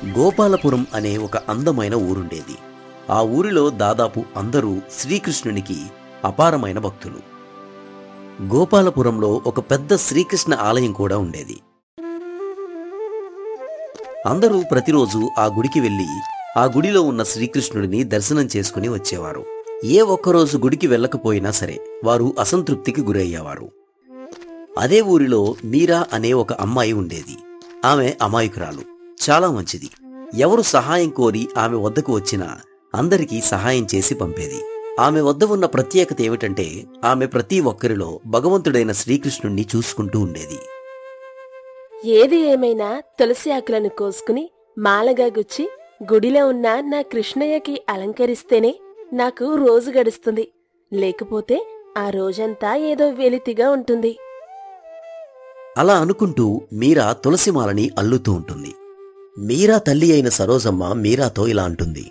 గోపాలపురం అనే ఒక అందమైన ఊరుండేది. ఆ ఊరిలో దాదాపు అందరూ శ్రీకృష్ణునికి అపారమైన భక్తులు. గోపాలపురంలో ఒక పెద్ద శ్రీకృష్ణ ఆలయం కూడా ఉండేది. అందరూ ప్రతిరోజు ఆ గుడికి వెళ్లి ఆ గుడిలో ఉన్న శ్రీకృష్ణుడిని దర్శనం చేసుకుని వచ్చేవారు. ఏ ఒక్కరోజు గుడికి వెళ్ళకపోయినా సరే వారు అసంతృప్తికి గురయ్యేవారు. అదే ఊరిలో మీరా అనే ఒక అమ్మాయి ఉండేది. ఆమె అమాయకురాలు, చాలా మంచిది. ఎవరు సహాయం కోరి ఆమె వద్దకు వచ్చినా అందరికీ సహాయం చేసి పంపేది. ఆమె వద్ద ఉన్న ప్రత్యేకత ఏమిటంటే ఆమె ప్రతి ఒక్కరిలో భగవంతుడైన శ్రీకృష్ణుణ్ణి చూసుకుంటూ ఉండేది. ఏది ఏమైనా తులసి ఆకులను కోసుకుని మాలగా గుచ్చి గుడిలో ఉన్న నా కృష్ణయ్యకి అలంకరిస్తేనే నాకు రోజు గడుస్తుంది. లేకపోతే ఆ రోజంతా ఏదో వెలితిగా ఉంటుంది. అలా అనుకుంటూ మీరా తులసిమాలని అల్లుతూ ఉంటుంది. మీరా తల్లి అయిన సరోజమ్మ మీరాతో ఇలా అంటుంది.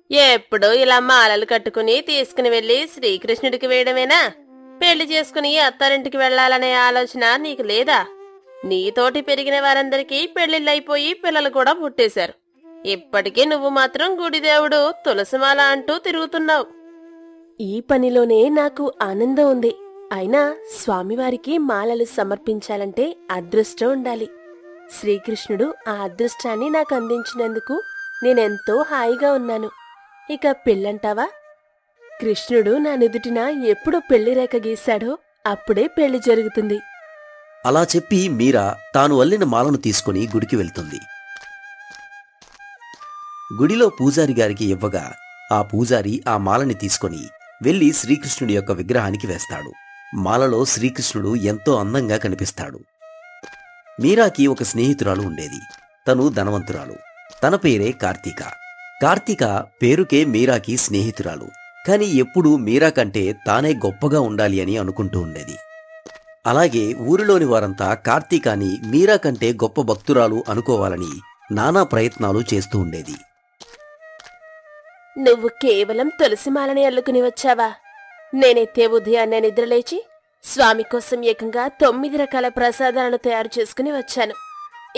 ఎప్పుడు ఇలా మాలలు కట్టుకుని తీసుకుని వెళ్లి శ్రీకృష్ణుడికి వేయడమేనా? పెళ్లి చేసుకుని అత్తారింటికి వెళ్లాలనే ఆలోచన నీకు లేదా? నీతోటి పెరిగిన వారందరికీ పెళ్లిళ్ళైపోయి పిల్లలు కూడా పుట్టేశారు. ఇప్పటికీ నువ్వు మాత్రం గుడిదేవుడు తులసిమాల అంటూ తిరుగుతున్నావు. ఈ పనిలోనే నాకు ఆనందం ఉంది. అయినా స్వామివారికి మాలలు సమర్పించాలంటే అదృష్టం ఉండాలి. శ్రీకృష్ణుడు ఆ అదృష్టాన్ని నాకు అందించినందుకు నేనెంతో హాయిగా ఉన్నాను. ఇక పెళ్ళంటావా? కృష్ణుడు నా నుదుటిన ఎప్పుడు పెళ్లి రేఖ గీశాడో అప్పుడే పెళ్లి జరుగుతుంది. అలా చెప్పి మీరా తాను అల్లిన మాలను తీసుకుని గుడికి వెళ్తుంది. గుడిలో పూజారి గారికి ఇవ్వగా ఆ పూజారి ఆ మాలని తీసుకుని వెళ్లి శ్రీకృష్ణుడి యొక్క విగ్రహానికి వేస్తాడు. మాలలో శ్రీకృష్ణుడు ఎంతో అందంగా కనిపిస్తాడు. మీరాకి ఒక స్నేహితురాలు ఉండేది. తను ధనవంతురాలు. తన పేరే కార్తీక. కార్తీక పేరుకే మీరాకి స్నేహితురాలు. కాని ఎప్పుడూ మీరా కంటే తానే గొప్పగా ఉండాలి అని అనుకుంటూ ఉండేది. అలాగే ఊరిలోని వారంతా కార్తీకాని మీరా కంటే గొప్ప భక్తురాలు అనుకోవాలని నానా ప్రయత్నాలు చేస్తూ ఉండేది. నువ్వు కేవలం తులసిమాలని అల్లుకుని వచ్చావా? నేనైతే ఉదయాన్నే నిద్రలేచి స్వామి కోసం ఏకంగా 9 రకాల ప్రసాదాలను తయారు చేసుకుని వచ్చాను.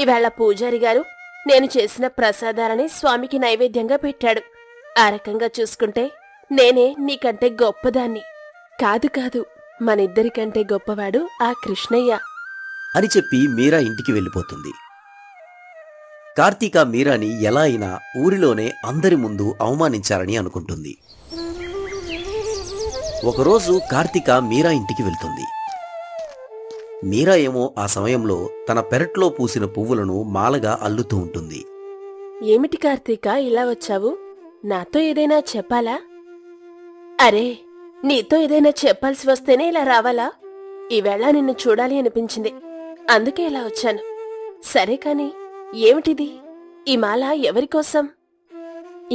ఇవాళ పూజారి గారు నేను చేసిన ప్రసాదాలని స్వామికి నైవేద్యంగా పెట్టాడు. ఆ రకంగా చూసుకుంటే నేనే నీకంటే గొప్పదాన్ని. కాదు కాదు, మనిద్దరికంటే గొప్పవాడు ఆ కృష్ణయ్య అని చెప్పి మీరా ఇంటికి వెళ్ళిపోతుంది. కార్తీక మీరాని ఎలా అయినా ఊరిలోనే అందరి ముందు అవమానించాలని అనుకుంటుంది. ఒకరోజు కార్తీక మీరా ఇంటికి వెళ్తుంది. మీరా ఏమో ఆ సమయంలో తన పెరట్లో పూసిన పువ్వులను మాలగా అల్లుతూ ఉంటుంది. ఏమిటి కార్తీక ఇలా వచ్చావు? నాతో ఏదైనా చెప్పాలా? అరే, నీతో ఏదైనా చెప్పాల్సి వస్తేనే ఇలా రావాలా? ఈవేళ నిన్ను చూడాలి అనిపించింది, అందుకే ఇలా వచ్చాను. సరే కాని ఏమిటిది? ఈ మాల ఎవరికోసం?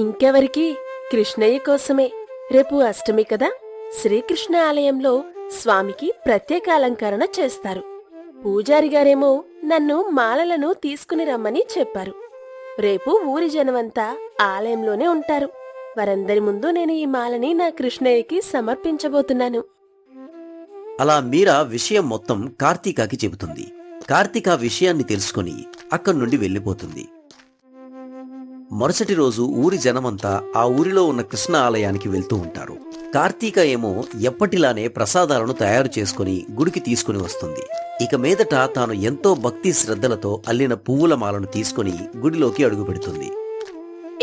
ఇంకెవరికి? కృష్ణయ్య కోసమే. రేపు అష్టమి కదా. శ్రీకృష్ణ ఆలయంలో స్వామికి ప్రత్యేక అలంకరణ చేస్తారు. పూజారి గారేమో నన్ను మాలలను తీసుకుని రమ్మని చెప్పారు. రేపు ఊరి జనమంతా ఆలయంలోనే ఉంటారు. వారందరి ముందు నేను ఈ మాలని నా కృష్ణయ్యకి సమర్పించబోతున్నాను. అలా మీరా విషయం మొత్తం కార్తీకాకి చెబుతుంది. కార్తీక విషయాన్ని తెలుసుకుని అక్కడి నుండి వెళ్ళిపోతుంది. మరుసటి రోజు ఊరి జనమంతా ఆ ఊరిలో ఉన్న కృష్ణ ఆలయానికి వెళ్తూ ఉంటారు. కార్తీక ఏమో ఎప్పటిలానే ప్రసాదాలను తయారు చేసుకుని గుడికి తీసుకుని వస్తుంది. ఇక మీదట తాను ఎంతో భక్తి శ్రద్ధలతో అల్లిన పువ్వుల మాలను తీసుకుని గుడిలోకి అడుగుపెడుతుంది.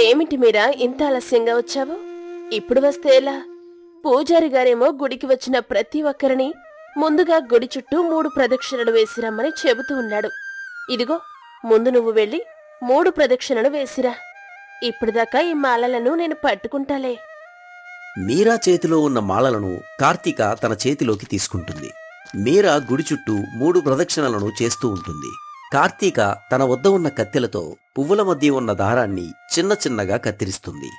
ఏమిటి మీరా ఇంత ఆలస్యంగా వచ్చావు? ఇప్పుడు వస్తే ఎలా? పూజారి గారేమో గుడికి వచ్చిన ప్రతి ఒక్కరిని ముందుగా గుడి చుట్టూ 3 ప్రదక్షిణలు వేసిరమ్మని చెబుతూ ఉన్నాడు. ఇదిగో, ముందు నువ్వు వెళ్ళి 3 ప్రదక్షిణలు వేసిరా. ఇప్పటిదాకా ఈ మాలలను నేను పట్టుకుంటాలే. మీరా చేతిలో ఉన్న మాలలను కార్తీక తన చేతిలోకి తీసుకుంటుంది. మీరా గుడి చుట్టూ 3 ప్రదక్షిణలను చేస్తూ ఉంటుంది. కార్తీక తన వద్ద ఉన్న కత్తెలతో పువ్వుల మధ్య ఉన్న దారాన్ని చిన్న చిన్నగా కత్తిరిస్తుంది.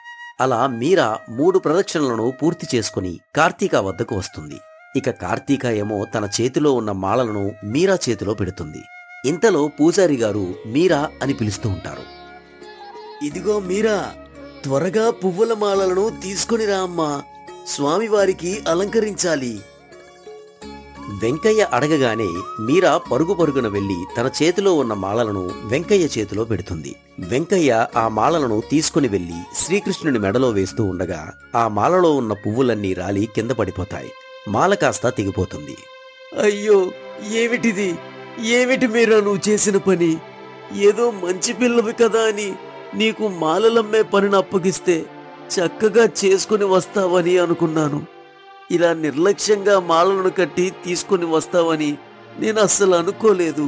అలా మీరా 3 ప్రదక్షిణలను పూర్తి చేసుకుని కార్తీక వద్దకు వస్తుంది. ఇక కార్తీక ఏమో తన చేతిలో ఉన్న మాలలను మీరా చేతిలో పెడుతుంది. ఇంతలో పూజారి గారు మీరా అని పిలుస్తూ ఉంటారు. ఇదిగో మీరా, త్వరగా పువ్వుల మాలలను తీసుకుని రా అమ్మా, స్వామివారికి అలంకరించాలి. వెంకయ్య అడగగానే మీరా పరుగు పరుగున వెళ్లి తన చేతిలో ఉన్న మాలలను వెంకయ్య చేతిలో పెడుతుంది. వెంకయ్య ఆ మాలలను తీసుకుని వెళ్లి శ్రీకృష్ణుని మెడలో వేస్తూ ఉండగా ఆ మాలలో ఉన్న పువ్వులన్నీ రాలి కింద పడిపోతాయి. మాల కాస్త తెగిపోతుంది. అయ్యో, ఏమిటిది? ఏమిటి మీరా నువ్వు చేసిన పని? ఏదో మంచి పిల్లవి కదా అని నీకు మాలలమ్మే పనిని అప్పగిస్తే చక్కగా చేసుకుని వస్తావని అనుకున్నాను. ఇలా నిర్లక్ష్యంగా మాలలను కట్టి తీసుకుని వస్తావని నేను అస్సలు అనుకోలేదు.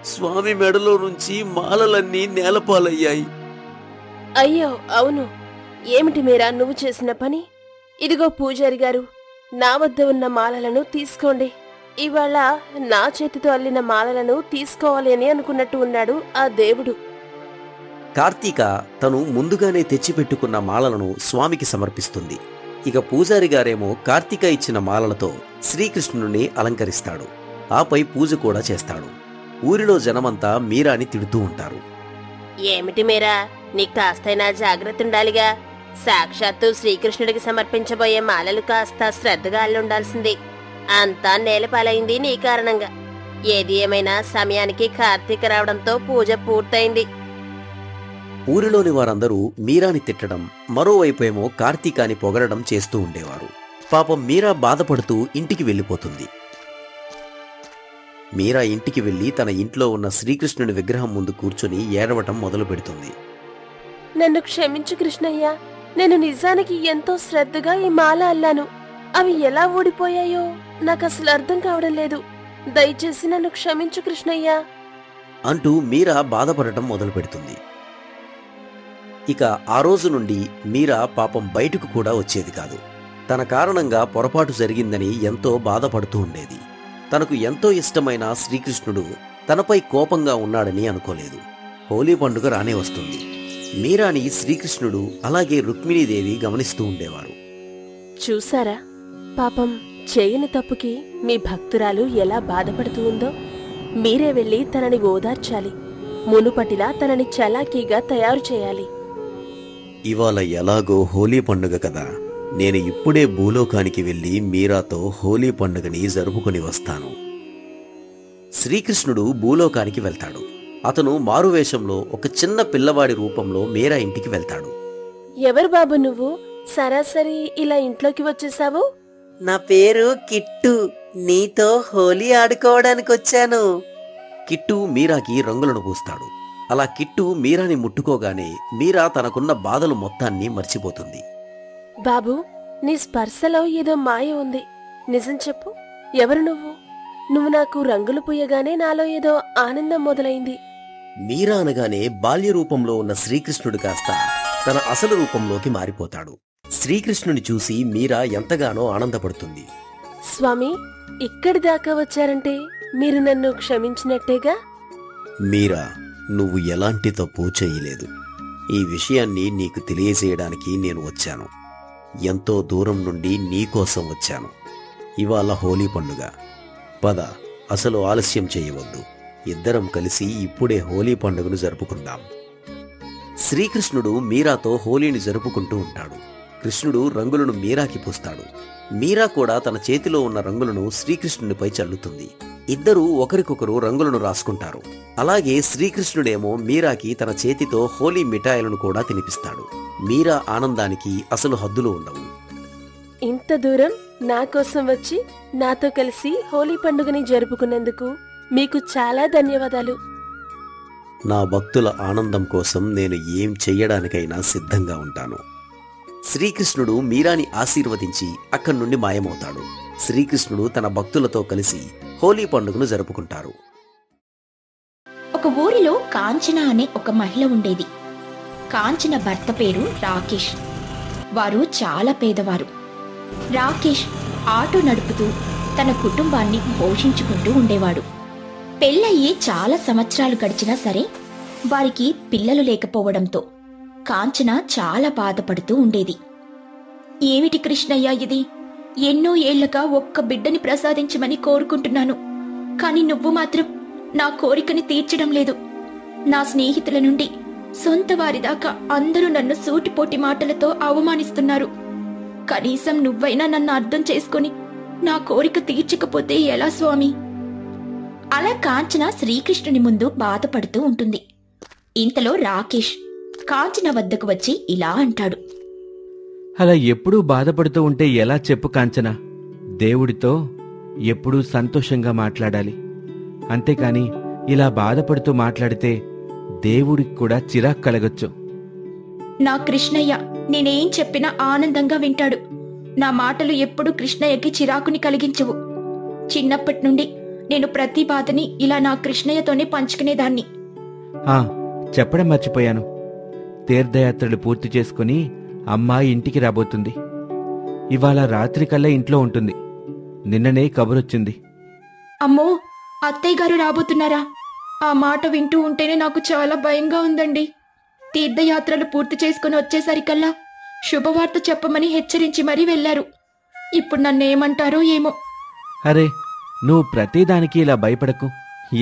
స్వామి మెడలో నుంచి మాలలన్నీ నేలపాలయ్యాయి. అయ్యో అవును, ఏమిటి మీరా నువ్వు చేసిన పని? ఇదిగో పూజారి గారు, నా వద్ద ఉన్న మాలలను తీసుకోండి. ఇవాళ నా చేతితో అల్లిన మాలలను తీసుకోవాలి అని అనుకున్నట్టు ఉన్నాడు ఆ దేవుడు. కార్తీక తను ముందుగానే తెచ్చిపెట్టుకున్న మాలలను స్వామికి సమర్పిస్తుంది. ఇక పూజారి గారేమో కార్తీక ఇచ్చిన మాలలతో శ్రీకృష్ణుని అలంకరిస్తాడు. ఆపై పూజ కూడా చేస్తాడు. ఊరిలో జనమంతా మీరాని తిడుతూ ఉంటారు. ఏమిటి మీరా, నీకు కాస్తైనా జాగ్రత్త ఉండాలిగా. సాక్షాత్తు శ్రీకృష్ణుడికి సమర్పించబోయే మాలలు కాస్త శ్రద్ధగా అల్లుండాల్సింది. అంతా నేలపాలైంది నీ కారణంగా. ఏది ఏమైనా సమయానికి కార్తీక రావడంతో పూజ పూర్తయింది. ఊరిలోని వారందరూ మీరాని తిట్టడం, మరోవైపేమో కార్తీకాని పొగడడం చేస్తూ ఉండేవారు. పాపం మీరా బాధపడుతూ ఇంటికి వెళ్ళిపోతుంది. మీరా ఇంటికి వెళ్లి తన ఇంట్లో ఉన్న శ్రీకృష్ణుని విగ్రహం ముందు కూర్చుని ఏడవటం మొదలు పెడుతుంది. నన్ను క్షమించు కృష్ణయ్య, నేను నిజానికి ఎంతో శ్రద్ధగా ఈ మాల అల్లాను. అవి ఎలా ఊడిపోయాయో నాకు అసలు అర్థం కావడం లేదు. దయచేసి నన్ను క్షమించు కృష్ణయ్య అంటూ మీరా బాధపడటం మొదలు పెడుతుంది. ఇక ఆ రోజు నుండి మీరా పాపం బయటకు కూడా వచ్చేది కాదు. తన కారణంగా పొరపాటు జరిగిందని ఎంతో బాధపడుతూ ఉండేది. తనకు ఎంతో ఇష్టమైన శ్రీకృష్ణుడు తనపై కోపంగా ఉన్నాడని అనుకోలేదు. హోలీ పండుగ రానే వస్తుంది. మీరాని శ్రీకృష్ణుడు అలాగే రుక్మిణీదేవి గమనిస్తూ ఉండేవారు. చూసారా, పాపం చేయని తప్పుకి మీ భక్తురాలు ఎలా బాధపడుతూ ఉందో. మీరే వెళ్లి తనని ఓదార్చాలి. మునుపటిలా తనని చలాకీగా తయారు చేయాలి. ఇవాళ ఎలాగో హోలీ పండుగ కదా, నేను ఇప్పుడే భూలోకానికి వెళ్లి మీరాతో హోలీ పండుగని జరుపుకుని వస్తాను. శ్రీకృష్ణుడు భూలోకానికి వెళ్తాడు. అతను మారువేషంలో ఒక చిన్న పిల్లవాడి రూపంలో మీరా ఇంటికి వెళ్తాడు. ఎవరు బాబు నువ్వు? సరాసరి ఇలా ఇంట్లోకి వచ్చేసావు? నా పేరు కిట్టు. నీతో హోలీ ఆడుకోవడానికొచ్చాను. కిట్టు మీరాకి రంగులను పూస్తాడు. అలా కిట్టు మీరాని ముట్టుకోగానే మీరా తనకున్న బాధలు మొత్తాన్ని మర్చిపోతుంది. బాబు, నీ స్పర్శలో ఏదో మాయ ఉంది. నిజం చెప్పు, ఎవరు నువ్వు? నువ్వు నాకు రంగులు పూయగానే నాలో ఏదో ఆనందం మొదలైంది. మీరా అనగానే బాల్య రూపంలో ఉన్న శ్రీకృష్ణుడు కాస్త తన అసలు రూపంలోకి మారిపోతాడు. శ్రీకృష్ణుని చూసి మీరా ఎంతగానో ఆనందపడుతుంది. స్వామి, ఇక్కడి దాకా వచ్చారంటే మీరు నన్ను క్షమించినట్టేగా? మీరా, నువ్వు ఎలాంటి తప్పు చేయలేదు. ఈ విషయాన్ని నీకు తెలియజేయడానికి నేను వచ్చాను. ఎంతో దూరం నుండి నీకోసం వచ్చాను. ఇవాళ హోలీ పండుగ. పద, అసలు ఆలస్యం చేయవద్దు. ఇద్దరం కలిసి ఇప్పుడే హోలీ పండుగను జరుపుకుందాం. శ్రీకృష్ణుడు మీరాతో హోలీని జరుపుకుంటూ ఉంటాడు. కృష్ణుడు రంగులను మీరాకి పూస్తాడు. మీరా కూడా తన చేతిలో ఉన్న రంగులను శ్రీకృష్ణునిపై చల్లుతుంది. ఇద్దరూ ఒకరికొకరు రంగులను రాసుకుంటారు. అలాగే శ్రీకృష్ణుడేమో మీరాకి తన చేతితో హోలీ మిఠాయిలను కూడా తినిపిస్తాడు. మీరా ఆనందానికి అసలు హద్దులు ఉండవు. ఇంత దూరం నా కోసం వచ్చి నాతో కలిసి హోలీ పండుగని జరుపుకున్నందుకు మీకు చాలా ధన్యవాదాలు. నా భక్తుల ఆనందం కోసం నేను ఏం చెయ్యడానికైనా సిద్ధంగా ఉంటాను. శ్రీకృష్ణుడు మీరాని ఆశీర్వదించి అక్కడి నుండి మాయమవుతాడు. శ్రీకృష్ణుడు తన భక్తులతో కలిసి హోలీ పండుగను జరుపుకుంటారు. ఒక ఊరిలో కాంచన అనే ఒక మహిళ ఉండేది. కాంచన భర్త పేరు రాకేష్. వారు చాలా పేదవారు. రాకేష్ ఆటో నడుపుతూ తన కుటుంబాన్ని పోషించుకుంటూ ఉండేవాడు. పెళ్ళయ్యి చాలా సంవత్సరాలు గడిచినా సరే వారికి పిల్లలు లేకపోవడంతో కాంచన చాలా బాధపడుతూ ఉండేది. ఏమిటి కృష్ణయ్య ఇది? ఎన్నో ఏళ్లగా ఒక్క బిడ్డని ప్రసాదించమని కోరుకుంటున్నాను. కాని నువ్వు మాత్రం నా కోరికని తీర్చడం లేదు. నా స్నేహితుల నుండి సొంత వారి దాకా అందరూ నన్ను సూటిపోటి మాటలతో అవమానిస్తున్నారు. కనీసం నువ్వైనా నన్ను అర్థం చేసుకుని నా కోరిక తీర్చకపోతే ఎలా స్వామి? అలా కాంచన శ్రీకృష్ణుని ముందు బాధపడుతూ ఉంటుంది. ఇంతలో రాకేష్ కాంచన వద్దకు వచ్చి ఇలా అంటాడు. అలా ఎప్పుడూ బాధపడుతూ ఉంటే ఎలా చెప్పు కాంచన? దేవుడితో ఎప్పుడూ సంతోషంగా మాట్లాడాలి. అంతేకాని ఇలా బాధపడుతూ మాట్లాడితే దేవుడికి కూడా చిరాకు కలగొచ్చు. నా కృష్ణయ్య నేనేం చెప్పినా ఆనందంగా వింటాడు. నా మాటలు ఎప్పుడూ కృష్ణయ్యకి చిరాకుని కలిగించవు. చిన్నప్పటి నుండి నేను ప్రతి బాధని ఇలా నా కృష్ణయ్యతోనే పంచుకునేదాన్ని. చెప్పడం మర్చిపోయాను. తీర్థయాత్రలు పూర్తి చేసుకుని అమ్మాయి ఇంటికి రాబోతుంది. ఇవాళ రాత్రికల్లా ఇంట్లో ఉంటుంది. నిన్ననే కబురొచ్చింది. అమ్మో, అత్తయ్య గారు రాబోతున్నారా? ఆ మాట వింటూ ఉంటేనే నాకు చాలా భయంగా ఉందండి. తీర్థయాత్రలు పూర్తి చేసుకుని వచ్చేసరికల్లా శుభవార్త చెప్పమని హెచ్చరించి మరీ వెళ్లారు. ఇప్పుడు నన్నేమంటారో ఏమో. అరే, నువ్వు ప్రతిదానికి ఇలా భయపడకు.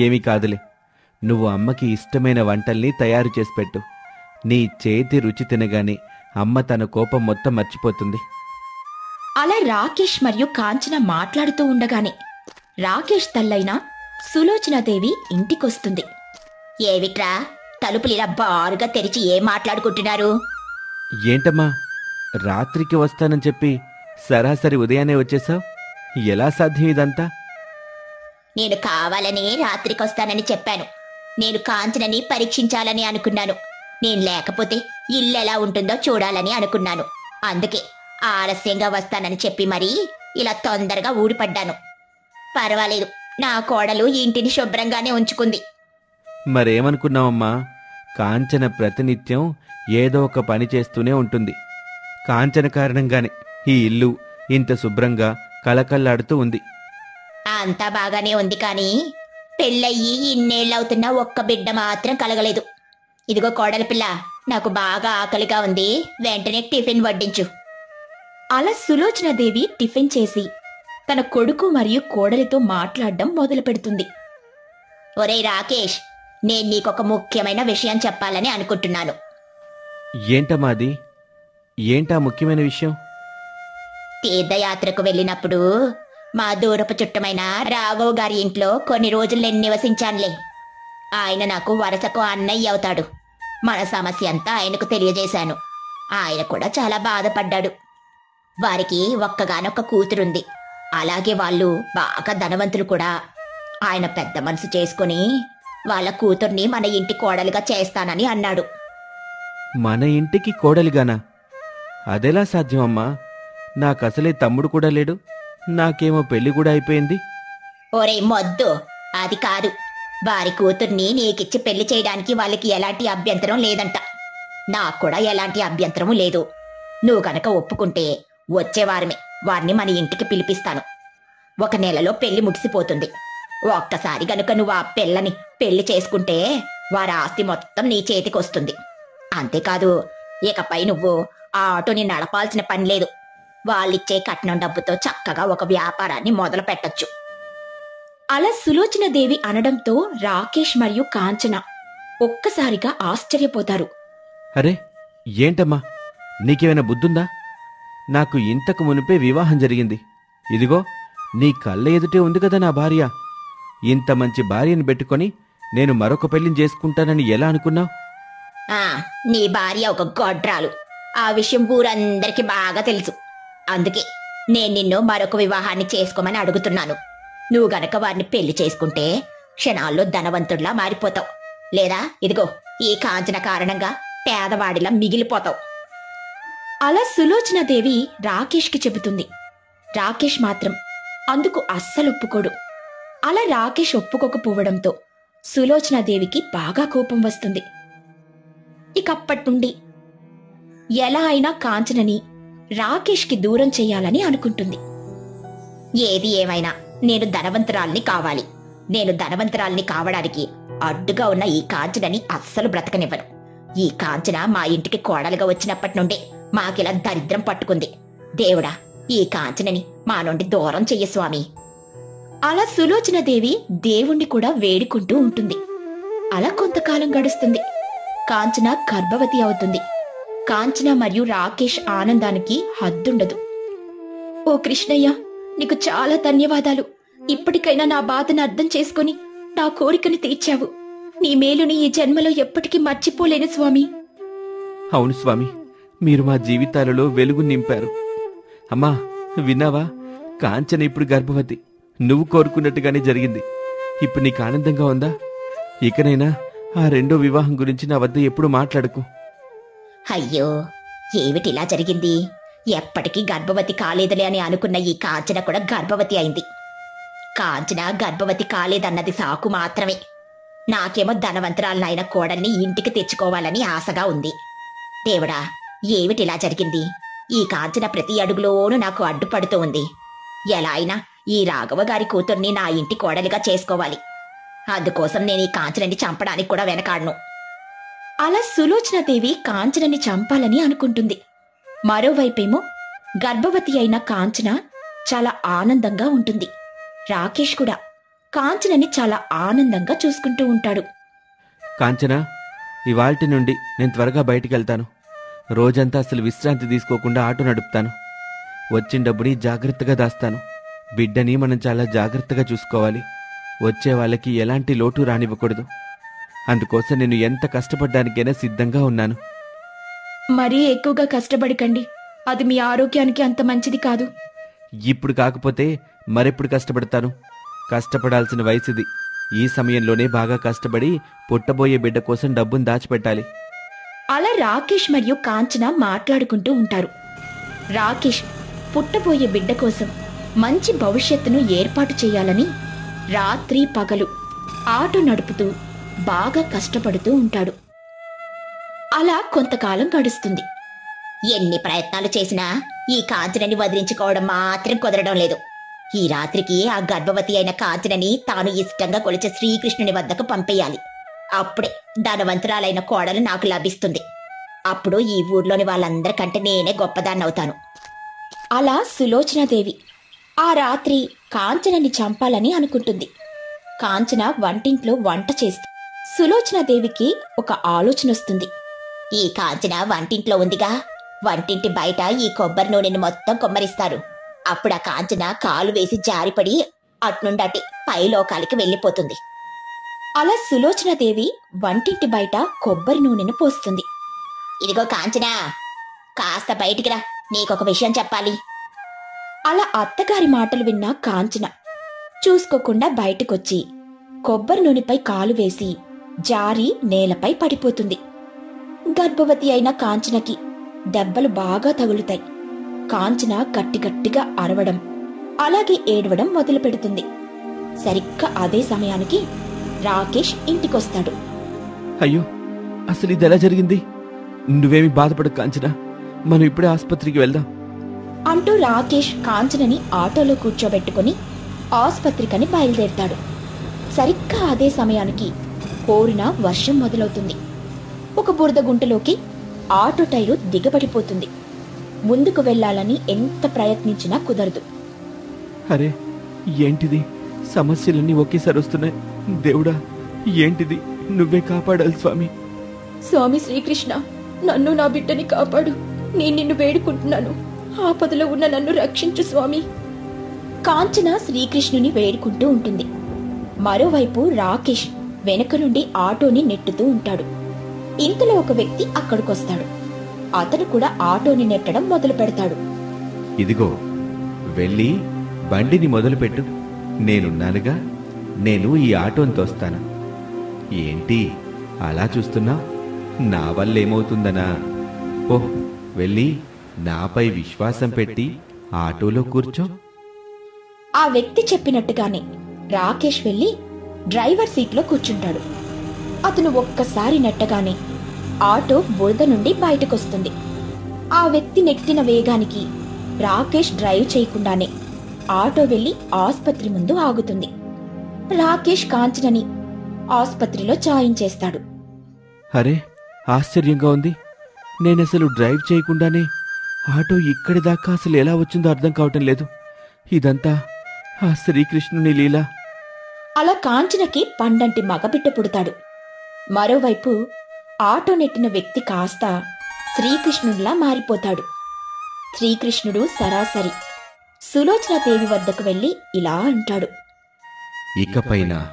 ఏమీ కాదులే. నువ్వు అమ్మకి ఇష్టమైన వంటల్ని తయారు చేసి పెట్టు. నీ చేతి రుచి తినగానే అమ్మ తన కోపం మొత్తం మర్చిపోతుంది. అలా రాకేష్ మరియు కాంచన మాట్లాడుతూ ఉండగానే రాకేష్ తల్లైన సులోచనాదేవి ఇంటికొస్తుంది. ఏవిట్రా, తలుపులిలా బారుగా తెరిచి ఏం మాట్లాడుకుంటున్నారు? ఏంటమ్మా, రాత్రికి వస్తానని చెప్పి సరాసరి ఉదయాన్నే వచ్చేసావు? ఎలా సాధ్యం ఇదంతా? నేను కావాలని రాత్రికొస్తానని చెప్పాను. నేను కాంచనని పరీక్షించాలని అనుకున్నాను. నేను లేకపోతే ఇల్లు ఎలా ఉంటుందో చూడాలని అనుకున్నాను. అందుకే ఆలస్యంగా వస్తానని చెప్పి మరీ ఇలా తొందరగా ఊడిపడ్డాను. పర్వాలేదు, నా కోడలు ఇంటిని శుభ్రంగానే ఉంచుకుంది. మరేమనుకున్నావమ్మా? కాంచన ప్రతినిత్యం ఏదో ఒక పని చేస్తూనే ఉంటుంది. కాంచన కారణంగానే ఈ ఇల్లు ఇంత శుభ్రంగా కళకళ్లాడుతూ ఉంది. అంతా బాగానే ఉంది, కానీ పెళ్ళయ్యి ఇన్నేళ్లవుతున్నా ఒక్క బిడ్డ మాత్రం కలగలేదు. ఇదిగో కోడలి పిల్ల, నాకు బాగా ఆకలిగా ఉంది, వెంటనే టిఫిన్ వడ్డించు. అలా సులోచనాదేవి టిఫిన్ చేసి తన కొడుకు మరియు కోడలితో మాట్లాడడం మొదలు పెడుతుంది. ఒరే రాకేష్, నేను నీకొక ముఖ్యమైన విషయం చెప్పాలని అనుకుంటున్నాను. ఏంటమ్మాది? ఏంటా ముఖ్యమైన విషయం? తీర్థయాత్రకు వెళ్ళినప్పుడు మా దూరపు చుట్టమైన రాఘవ్ గారి ఇంట్లో కొన్ని రోజులు నేను నివసించానులే. ఆయన నాకు వరసకు అన్నయ్య అవుతాడు. మన సమస్య అంతా ఆయనకు తెలియజేశాను. ఆయన కూడా చాలా బాధపడ్డాడు. వారికి ఒక్కగానొక్క కూతురుంది. అలాగే వాళ్ళు బాగా ధనవంతులు కూడా. ఆయన పెద్ద మనసు చేసుకుని వాళ్ళ కూతుర్ని మన ఇంటి కోడలుగా చేస్తానని అన్నాడు. మన ఇంటికి కోడలిగానా? అదెలా సాధ్యమమ్మా? నాకసలే తమ్ముడు కూడా లేడు. నాకేమో పెళ్లి కూడా అయిపోయింది. ఒరే మొద్దు, అది కాదు. వారి కూతుర్ని నీకిచ్చి పెళ్లి చేయడానికి వాళ్ళకి ఎలాంటి అభ్యంతరం లేదంట. నాకు కూడా ఎలాంటి అభ్యంతరము లేదు. నువ్వు గనక ఒప్పుకుంటే వచ్చే వారమే వారిని మన ఇంటికి పిలిపిస్తాను. 1 నెలలో పెళ్లి ముగిసిపోతుంది. ఒక్కసారి గనుక నువ్వు ఆ పిల్లని పెళ్లి చేసుకుంటే వారి ఆస్తి మొత్తం నీ చేతికొస్తుంది. అంతేకాదు, ఇకపై నువ్వు ఆ ఆటోని నడపాల్సిన పని లేదు. వాళ్ళిచ్చే కట్నం డబ్బుతో చక్కగా ఒక వ్యాపారాన్ని మొదలు పెట్టొచ్చు. అలా సులోచనాదేవి అనడంతో రాకేష్ మరియు కాంచన ఒక్కసారిగా ఆశ్చర్యపోతారు. అరే, ఏంటమ్మా, నీకేమైనా బుద్ధుందా? నాకు ఇంతకు మునిపే వివాహం జరిగింది. ఇదిగో నీ కళ్ళ ఎదుటే ఉంది కదా నా భార్య. ఇంత మంచి భార్యను పెట్టుకొని నేను మరొక పెళ్లిని చేసుకుంటానని ఎలా అనుకున్నావు? నీ భార్య ఒక గొడ్రాలు. ఆ విషయం ఊరందరికీ బాగా తెలుసు. అందుకే నేను నిన్ను మరొక వివాహాన్ని చేసుకోమని అడుగుతున్నాను. నువ్వు గనక వారిని పెళ్లి చేసుకుంటే క్షణాల్లో ధనవంతుడిలా మారిపోతావు. లేదా ఇదిగో ఈ కాంచన కారణంగా పేదవాడిలా మిగిలిపోతావు. అలా సులోచనాదేవి రాకేష్కి చెబుతుంది. రాకేష్ మాత్రం అందుకు అస్సలు ఒప్పుకోడు. అలా రాకేష్ ఒప్పుకోకపోవడంతో సులోచనాదేవికి బాగా కోపం వస్తుంది. ఇకప్పటి నుండి ఎలా అయినా కాంచనని రాకేష్కి దూరం చెయ్యాలని అనుకుంటుంది. ఏది ఏమైనా నేను ధనవంతురాల్ని కావాలి. నేను ధనవంతురాల్ని కావడానికి అడ్డుగా ఉన్న ఈ కాంచనని అస్సలు బ్రతకనివ్వను. ఈ కాంచన మా ఇంటికి కోడలుగా వచ్చినప్పటి నుండే మాకిలా దరిద్రం పట్టుకుంది. దేవుడా, ఈ కాంచనని మా నుండి దూరం చెయ్యి స్వామి. అలా సులోచనాదేవి దేవుణ్ణి కూడా వేడుకుంటూ ఉంటుంది. అలా కొంతకాలం గడుస్తుంది. కాంచన గర్భవతి అవుతుంది. కాంచన మరియు రాకేష్ ఆనందానికి హద్దుండదు. ఓ కృష్ణయ్య, నీకు చాలా ధన్యవాదాలు. ఇప్పటికైనా నా బాధను అర్థం చేసుకుని నా కోరికను తీర్చావు. నీ మేలుని ఈ జన్మలో ఎప్పటికీ మర్చిపోలేను స్వామి. అవును స్వామి, మీరు మా జీవితాలలో వెలుగు నింపారు. అమ్మా, విన్నావా? కాంచన ఇప్పుడు గర్భవతి. నువ్వు కోరుకున్నట్టుగానే జరిగింది. ఇప్పుడు నీకు ఆనందంగా ఉందా? ఇకనైనా ఆ రెండో వివాహం గురించి నా వద్ద ఎప్పుడు మాట్లాడకు. అయ్యో, ఏమిటిలా జరిగింది? ఎప్పటికీ గర్భవతి కాలేదులే అని అనుకున్న ఈ కాంచన కూడా గర్భవతి అయింది. కాంచన గర్భవతి కాలేదన్నది సాకు మాత్రమే. నాకేమో ధనవంతురాలనైన కోడల్ని ఇంటికి తెచ్చుకోవాలని ఆశగా ఉంది. దేవుడా, ఏమిటిలా జరిగింది? ఈ కాంచన ప్రతి అడుగులోనూ నాకు అడ్డుపడుతూ ఉంది. ఎలా అయినా ఈ రాఘవ గారి కూతుర్ని నా ఇంటి కోడలిగా చేసుకోవాలి. అందుకోసం నేను ఈ కాంచనని చంపడానికి కూడా వెనకాడను. అలా సులోచనాదేవి కాంచనని చంపాలని అనుకుంటుంది. మరోవైపేమో గర్భవతి అయిన కాంచన చాలా ఆనందంగా ఉంటుంది. రాకేష్ కూడా కాంచనని చాలా ఆనందంగా చూసుకుంటూ ఉంటాడు. కాంచన, ఇవాల్టి నుండి నేను త్వరగా బయటికెళ్తాను. రోజంతా అసలు విశ్రాంతి తీసుకోకుండా ఆటో నడుపుతాను. వచ్చిన డబ్బుని జాగ్రత్తగా దాస్తాను. బిడ్డని మనం చాలా జాగ్రత్తగా చూసుకోవాలి. వచ్చే వాళ్ళకి ఎలాంటి లోటు రానివ్వకూడదు. అందుకోసం నేను ఎంత కష్టపడ్డానికైనా సిద్ధంగా ఉన్నాను. మరీ ఎక్కువగా కష్టపడకండి. అది మీ ఆరోగ్యానికి అంత మంచిది కాదు. ఇప్పుడు కాకపోతే మరెప్పుడు కష్టపడతాను? కష్టపడాల్సిన వయసుది. ఈ సమయంలోనే బాగా కష్టపడి పుట్టబోయే బిడ్డ కోసం డబ్బును దాచిపెట్టాలి. అలా రాకేష్ మరియు కాంచన మాట్లాడుకుంటూ ఉంటారు. రాకేష్ పుట్టబోయే బిడ్డ కోసం మంచి భవిష్యత్తును ఏర్పాటు చేయాలని రాత్రి పగలు ఆటో నడుపుతూ బాగా కష్టపడుతూ ఉంటాడు. అలా కొంతకాలం గడుస్తుంది. ఎన్ని ప్రయత్నాలు చేసినా ఈ కాంచనని వదిలించుకోవడం మాత్రం కుదరడం లేదు. ఈ రాత్రికి ఆ గర్భవతి అయిన కాంచనని తాను ఇష్టంగా కొలిచే శ్రీకృష్ణుని వద్దకు పంపేయాలి. అప్పుడే ధనవంతురాలైన కోడలు నాకు లభిస్తుంది. అప్పుడు ఈ ఊర్లోని వాళ్ళందరికంటే నేనే గొప్పదాన్నవుతాను. అలా సులోచనాదేవి ఆ రాత్రి కాంచనని చంపాలని అనుకుంటుంది. కాంచన వంటింట్లో వంట చేస్తూ సులోచనాదేవికి ఒక ఆలోచన వస్తుంది. ఈ కాంచన వంటింట్లో ఉందిగా, వంటింటి బయట ఈ కొబ్బరి నూనెని మొత్తం కొమ్మరిస్తారు. అప్పుడు ఆ కాంచన కాలు వేసి జారిపడి అట్నుండటి పైలోకాలకి వెళ్ళిపోతుంది. అలా సులోచనాదేవి వంటింటి బయట కొబ్బరి నూనెను పోస్తుంది. ఇదిగో కాంచన, కాస్త బయటికి రా, నీకొక విషయం చెప్పాలి. అలా అత్తగారి మాటలు విన్న కాంచన చూసుకోకుండా బయటకొచ్చి కొబ్బరి నూనెపై కాలు వేసి జారి నేలపై పడిపోతుంది. గర్భవతి అయిన కాంచనకి దెబ్బలు బాగా తగులుతాయి. కాంచన గట్టిగట్టిగా అరవడం అలాగే ఏడవడం మొదలు పెడుతుంది. సరిగ్గా అదే సమయానికి రాకేష్ ఇంటికొస్తాడు. అయ్యో, అసలు ఇదెలా జరిగింది? నువ్వేమి బాధపడకు కాంచన, మనం ఇప్పుడే ఆసుపత్రికి వెళ్దాం అంటూ రాకేష్ కాంచనని ఆటోలో కూర్చోబెట్టుకుని ఆసుపత్రికని బయలుదేరతాడు. సరిగ్గా అదే సమయానికి కోరిన వర్షం మొదలవుతుంది. ఒక బురద గుంటలోకి ఆటో టైరు దిగబడిపోతుంది. ముందుకు వెళ్లాలని ఎంత ప్రయత్నించినా కుదరదు. అరే, ఏంటిది? సమస్యలన్నీ ఒకేసారి వస్తున్నాయి. దేవుడా, ఏంటిది? నువ్వే కాపాడాలి స్వామి. స్వామి శ్రీకృష్ణ, నన్ను నా బిడ్డని కాపాడు. నేను నిన్ను వేడుకుంటున్నాను. ఆపదలో ఉన్న నన్ను రక్షించు స్వామి. కాంచన శ్రీకృష్ణుని వేడుకుంటూ ఉంటుంది. మరోవైపు రాకేష్ వెనక నుండి ఆటోని నెట్టుతూ ఉంటాడు. ఇంతలో ఒక వ్యక్తి అక్కడికొస్తాడు. అతను కూడా ఆటోని నెట్టడం మొదలు పెడతాడు. ఇదిగో, వెళ్ళి బండిని మొదలుపెట్టు. నేనున్నానుగా, నేను ఈ ఆటోని తోస్తాను. ఏంటి అలా చూస్తున్నా? నా వల్ల ఏమవుతుందనా? ఓహ్, వెళ్ళి నాపై విశ్వాసం పెట్టి ఆటోలో కూర్చో. ఆ వ్యక్తి చెప్పినట్టుగానే రాకేష్ వెళ్లి డ్రైవర్ సీట్లో కూర్చుంటాడు. అతను ఒక్కసారి నెట్టగానే ఆటో బురద నుండి బయటకొస్తుంది. ఆ వ్యక్తి నెట్టిన వేగానికి రాకేష్ డ్రైవ్ చేయకుండానే ఆటో వెళ్లి ఆస్పత్రి ముందు ఆగుతుంది. రాకేష్ కాంచనని ఆస్పత్రిలో చేయించేస్తాడు. అరే, ఆశ్చర్యంగా ఉంది. నేనసలు డ్రైవ్ చేయకుండానే ఆటో ఇక్కడి దాకా అసలు ఎలా వచ్చిందో అర్థం కావటం లేదు. ఇదంతా ఆ శ్రీకృష్ణుని లీల. అలా కాంచనకి పండంటి మగబిడ్డ పుడతాడు. మరోవైపు ఆటో నెట్టిన వ్యక్తి కాస్త శ్రీకృష్ణుడిలా మారిపోతాడు. శ్రీకృష్ణుడు సరాసరి సులోచనాదేవి వద్దకు వెళ్లి ఇలా అంటాడు. ఇకపైన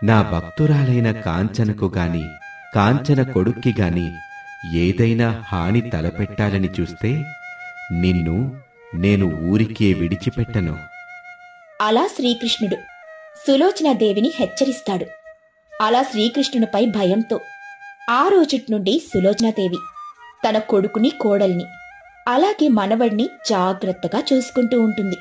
నా భక్తురాలైన కాంచనకు గాని కాంచన కొడుక్కి గాని ఏదైనా హాని తలపెట్టాలని చూస్తే నిన్ను నేను ఊరికే విడిచిపెట్టను. అలా శ్రీకృష్ణుడు సులోచనాదేవిని హెచ్చరిస్తాడు. అలా శ్రీకృష్ణునిపై భయంతో ఆ రోజుటి నుండి సులోచనాదేవి తన కొడుకుని కోడల్ని అలాగే మనవడిని జాగ్రత్తగా చూసుకుంటూ ఉంటుంది.